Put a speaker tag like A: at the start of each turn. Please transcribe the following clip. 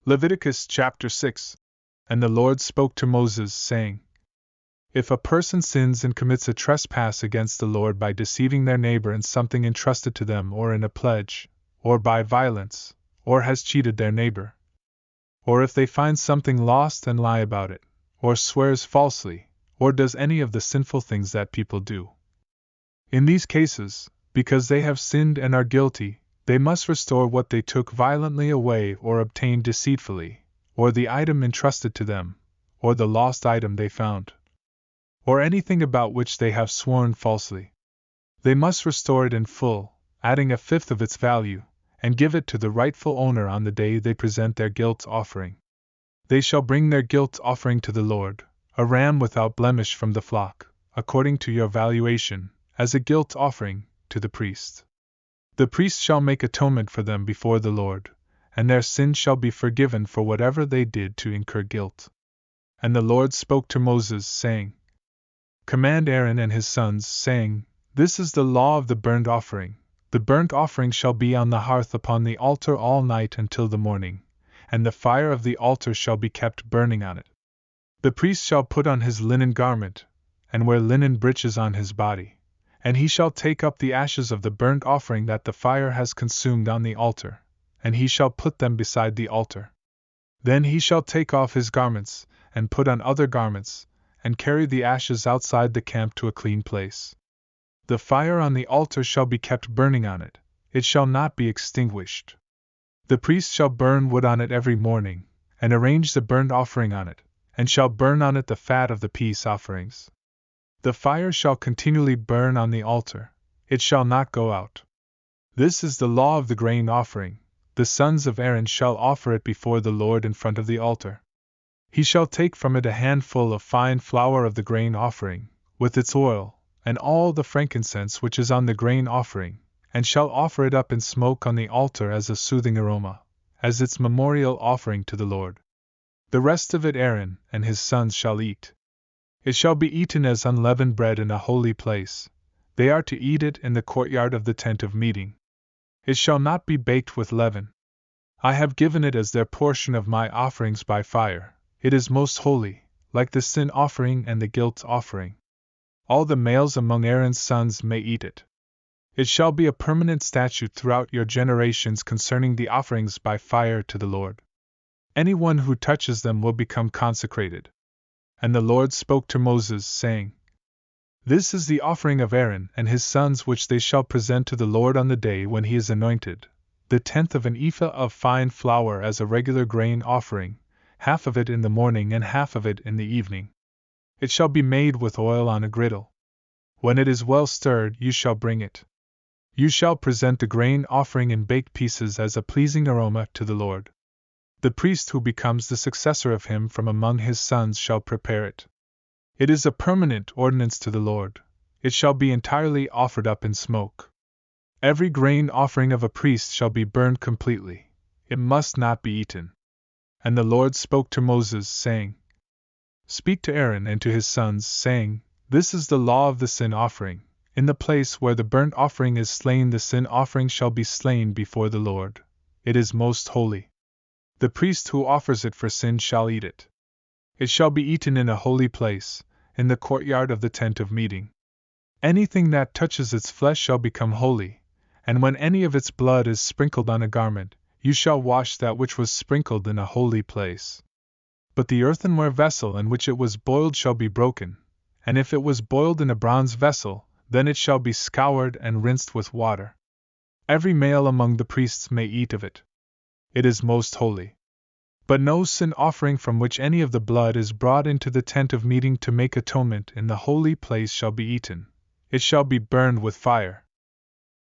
A: Leviticus Chapter 6. And the Lord spoke to Moses, saying, If a person sins and commits a trespass against the Lord by deceiving their neighbor in something entrusted to them or in a pledge, or by violence, or has cheated their neighbor, or if they find something lost and lie about it, or swears falsely, or does any of the sinful things that people do. In these cases, because they have sinned and are guilty, they must restore what they took violently away or obtained deceitfully, or the item entrusted to them, or the lost item they found, or anything about which they have sworn falsely. They must restore it in full, adding a fifth of its value, and give it to the rightful owner on the day they present their guilt offering. They shall bring their guilt offering to the Lord, a ram without blemish from the flock, according to your valuation, as a guilt offering, to the priest. The priest shall make atonement for them before the Lord, and their sin shall be forgiven for whatever they did to incur guilt. And the Lord spoke to Moses, saying, Command Aaron and his sons, saying, This is the law of the burnt offering. The burnt offering shall be on the hearth upon the altar all night until the morning, and the fire of the altar shall be kept burning on it. The priest shall put on his linen garment, and wear linen breeches on his body, and he shall take up the ashes of the burnt offering that the fire has consumed on the altar, and he shall put them beside the altar. Then he shall take off his garments, and put on other garments, and carry the ashes outside the camp to a clean place. The fire on the altar shall be kept burning on it, it shall not be extinguished. The priest shall burn wood on it every morning, and arrange the burnt offering on it, and shall burn on it the fat of the peace offerings. The fire shall continually burn on the altar, it shall not go out. This is the law of the grain offering. The sons of Aaron shall offer it before the Lord in front of the altar. He shall take from it a handful of fine flour of the grain offering, with its oil, and all the frankincense which is on the grain offering, and shall offer it up in smoke on the altar as a soothing aroma, as its memorial offering to the Lord. The rest of it Aaron and his sons shall eat. It shall be eaten as unleavened bread in a holy place. They are to eat it in the courtyard of the tent of meeting. It shall not be baked with leaven. I have given it as their portion of my offerings by fire. It is most holy, like the sin offering and the guilt offering. All the males among Aaron's sons may eat it. It shall be a permanent statute throughout your generations concerning the offerings by fire to the Lord. Anyone who touches them will become consecrated. And the Lord spoke to Moses, saying, This is the offering of Aaron and his sons which they shall present to the Lord on the day when he is anointed, the 10th of an ephah of fine flour as a regular grain offering, half of it in the morning and half of it in the evening. It shall be made with oil on a griddle. When it is well stirred, you shall bring it. You shall present the grain offering in baked pieces as a pleasing aroma to the Lord. The priest who becomes the successor of him from among his sons shall prepare it. It is a permanent ordinance to the Lord. It shall be entirely offered up in smoke. Every grain offering of a priest shall be burned completely. It must not be eaten. And the Lord spoke to Moses, saying, Speak to Aaron and to his sons, saying, This is the law of the sin offering. In the place where the burnt offering is slain, the sin offering shall be slain before the Lord. It is most holy. The priest who offers it for sin shall eat it. It shall be eaten in a holy place, in the courtyard of the tent of meeting. Anything that touches its flesh shall become holy, and when any of its blood is sprinkled on a garment, you shall wash that which was sprinkled in a holy place. But the earthenware vessel in which it was boiled shall be broken, and if it was boiled in a bronze vessel, then it shall be scoured and rinsed with water. Every male among the priests may eat of it. It is most holy. But no sin offering from which any of the blood is brought into the tent of meeting to make atonement in the holy place shall be eaten. It shall be burned with fire.